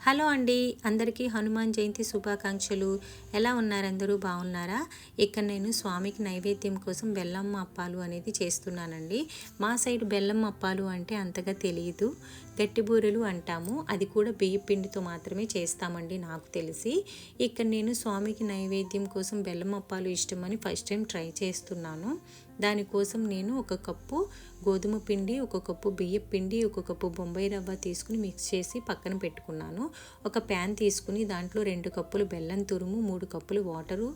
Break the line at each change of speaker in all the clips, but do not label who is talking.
Hello అండి, అందరికీ హనుమాన్ జయంతి శుభాకాంక్షలు. ఎలా ఉన్నారు? అందరూ బాగున్నారా? ఇక్కడ నేను స్వామికి నైవేద్యం కోసం బెల్లం అప్పాలు అనేది చేస్తున్నానండి. మా సైడ్ బెల్లం అప్పాలు అంటే అంతగా తెలియదు, గట్టి బూరెలు అంటాము. అది కూడా బియ్య పిండితో మాత్రమే చేస్తామండి నాకు తెలిసి. ఇక్కడ నేను స్వామికి నైవేద్యం కోసం బెల్లం అప్పాలు ఇష్టమని ఫస్ట్ టైం ట్రై చేస్తున్నాను. దానికోసం నేను ఒక కప్పు గోధుమ పిండి, ఒక కప్పు బియ్య పిండి, ఒక కప్పు బొంబాయి రవ్వ తీసుకుని మిక్స్ చేసి పక్కన పెట్టుకున్నాను. ఒక ప్యాన్ తీసుకుని దాంట్లో 2 కప్పులు బెల్లం తురుము, 3 కప్పులు వాటరు,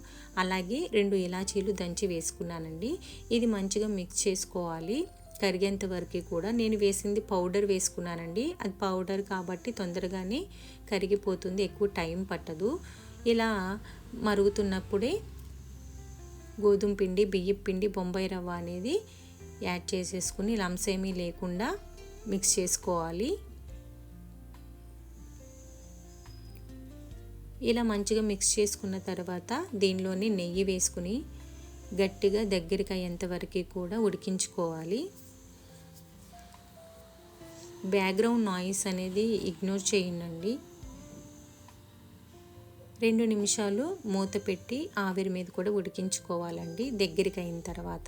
అలాగే 2 ఇలాచీలు దంచి వేసుకున్నానండి. ఇది మంచిగా మిక్స్ చేసుకోవాలి కరిగేంత వరకు కూడా. నేను వేసింది పౌడర్ వేసుకున్నానండి. అది పౌడర్ కాబట్టి తొందరగానే కరిగిపోతుంది, ఎక్కువ టైం పట్టదు. ఇలా మరుగుతున్నప్పుడే గోధుమ పిండి, బియ్యం పిండి, బొంబాయి రవ్వ అనేది యాడ్ చేసేసుకుని లంప్స్ ఏమీ లేకుండా మిక్స్ చేసుకోవాలి. ఇలా మంచిగా మిక్స్ చేసుకున్న తర్వాత దీనిలోని నెయ్యి వేసుకుని గట్టిగా దగ్గరికి అయ్యేంత వరకు కూడా ఉడికించుకోవాలి. బ్యాక్గ్రౌండ్ నాయిస్ అనేది ఇగ్నోర్ చేయండి. 2 నిమిషాలు మూత పెట్టి ఆవిరి మీద కూడా ఉడికించుకోవాలండి దగ్గరికి అయిన తర్వాత.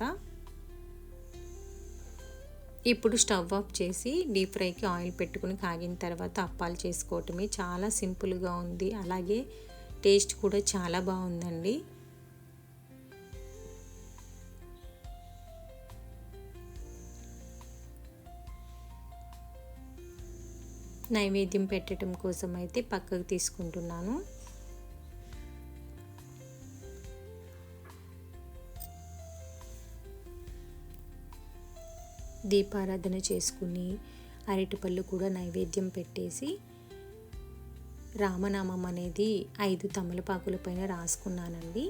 ఇప్పుడు స్టవ్ ఆఫ్ చేసి డీప్ ఫ్రైకి ఆయిల్ పెట్టుకుని కాగిన తర్వాత అప్పాలు చేసుకోవటమే. చాలా సింపుల్గా ఉంది, అలాగే టేస్ట్ కూడా చాలా బాగుందండి. నైవేద్యం పెట్టడం కోసం అయితే పక్కకు తీసుకుంటున్నాను. దీపారాధన చేసుకుని అరటిపళ్ళు కూడా నైవేద్యం పెట్టేసి రామనామం అనేది 5 తమలపాకుల పైన రాసుకున్నానండి.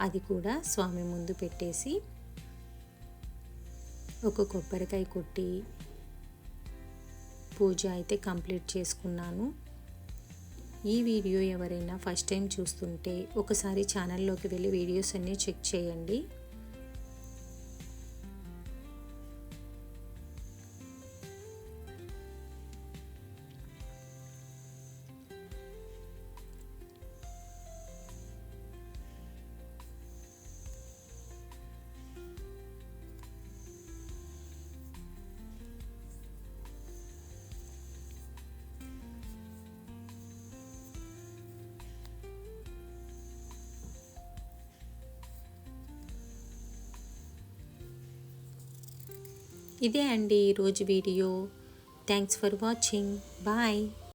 అది కూడా స్వామి ముందు పెట్టేసి ఒక కొబ్బరికాయ కొట్టి పూజ అయితే కంప్లీట్ చేసుకున్నాను. ఈ వీడియో ఎవరైనా ఫస్ట్ టైం చూస్తుంటే ఒకసారి ఛానల్లోకి వెళ్ళి వీడియోస్ అన్నీ చెక్ చేయండి. ఇదే అండి ఈరోజు video. Thanks for watching. Bye.